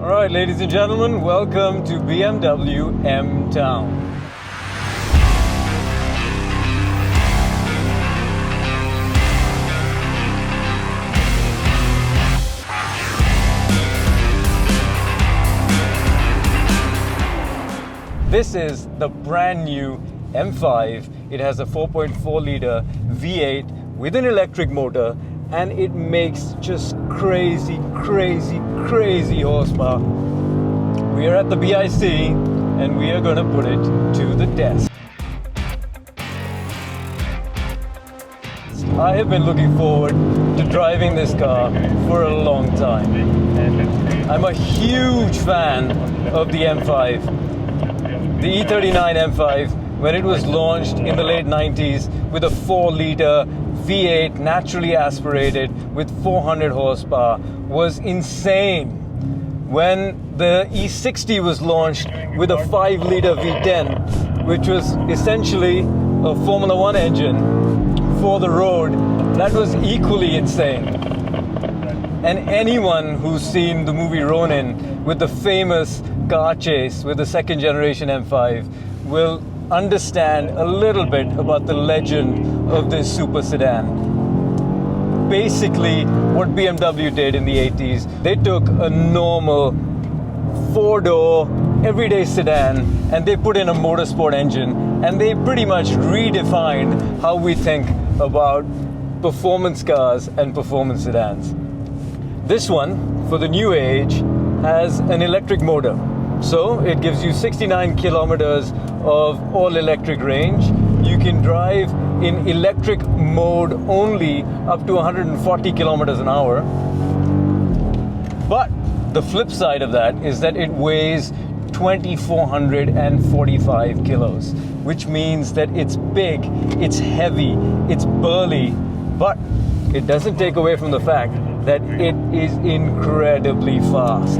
Alright, ladies and gentlemen, welcome to BMW M Town. This is the brand new M5. It has a 4.4 liter V8 with an electric motor, and it makes just crazy horsepower. We are at the BIC and we are going to put it to the test. I have been looking forward to driving this car for a long time. I'm a huge fan of the M5. The E39 M5, when it was launched in the late 90s with a 4-liter V8 naturally aspirated with 400 horsepower, was insane. When the E60 was launched with a 5-liter V10, which was essentially a Formula One engine for the road, that was equally insane. And anyone who's seen the movie Ronin with the famous car chase with the second generation M5 will understand a little bit about the legend of this super sedan. Basically, what BMW did in the 80s, they took a normal 4-door everyday sedan and they put in a motorsport engine, and they pretty much redefined how we think about performance cars and performance sedans. This one, for the new age, has an electric motor. So it gives you 69 kilometers of all-electric range. You can drive in electric mode only up to 140 kilometers an hour. But the flip side of that is that it weighs 2,445 kilos, which means that it's big, it's heavy, it's burly, but it doesn't take away from the fact that it is incredibly fast.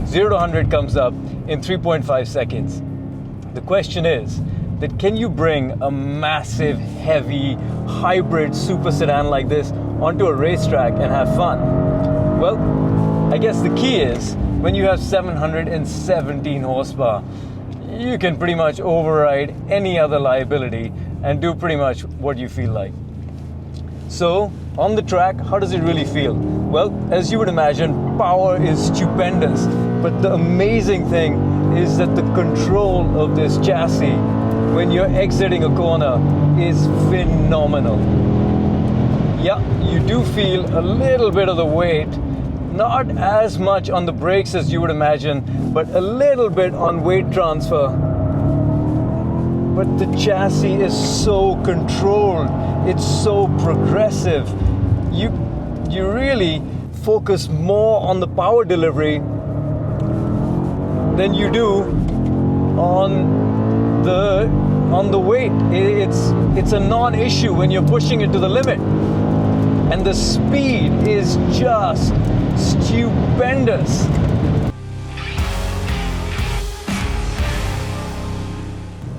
Zero to 100 comes up in 3.5 seconds. The question is that can you bring a massive, heavy, hybrid super sedan like this onto a racetrack and have fun? Well, I guess the key is when you have 717 horsepower, you can pretty much override any other liability and do pretty much what you feel like. So, on the track, how does it really feel? Well, as you would imagine, power is stupendous. But the amazing thing is that the control of this chassis when you're exiting a corner is phenomenal. Yeah, you do feel a little bit of the weight, not as much on the brakes as you would imagine, but a little bit on weight transfer. But the chassis is so controlled, it's so progressive. You really focus more on the power delivery than you do on the weight. It's a non-issue when you're pushing it to the limit. And the speed is just stupendous.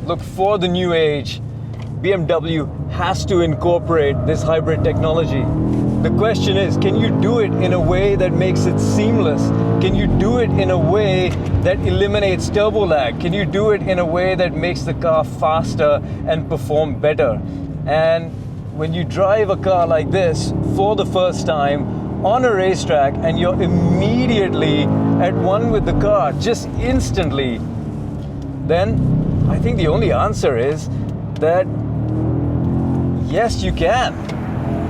Look, for the new age, BMW has to incorporate this hybrid technology. The question is, can you do it in a way that makes it seamless? Can you do it in a way that eliminates turbo lag? Can you do it in a way that makes the car faster and perform better? And when you drive a car like this for the first time on a racetrack and you're immediately at one with the car, just instantly, then I think the only answer is that yes, you can.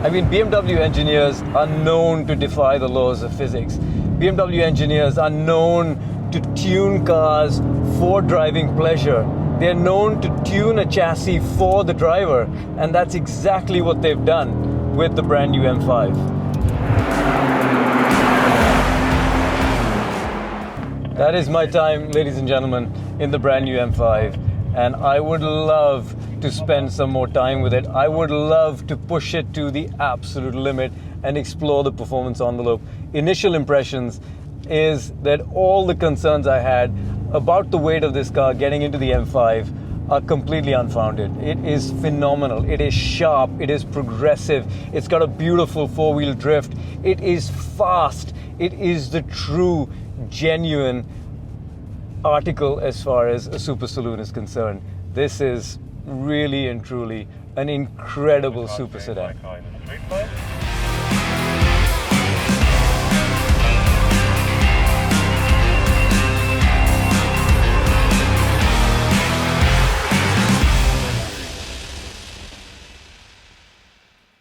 I mean, BMW engineers are known to defy the laws of physics. BMW engineers are known to tune cars for driving pleasure. They're known to tune a chassis for the driver, and that's exactly what they've done with the brand new M5. That is my time, ladies and gentlemen, in the brand new M5, and I would love to spend some more time with it. I would love to push it to the absolute limit and explore the performance envelope. Initial impressions is that all the concerns I had about the weight of this car getting into the M5 are completely unfounded. It is phenomenal. It is sharp. It is progressive. It's got a beautiful four-wheel drift. It is fast. It is the true, genuine article as far as a super saloon is concerned. This is really and truly an incredible super sedan.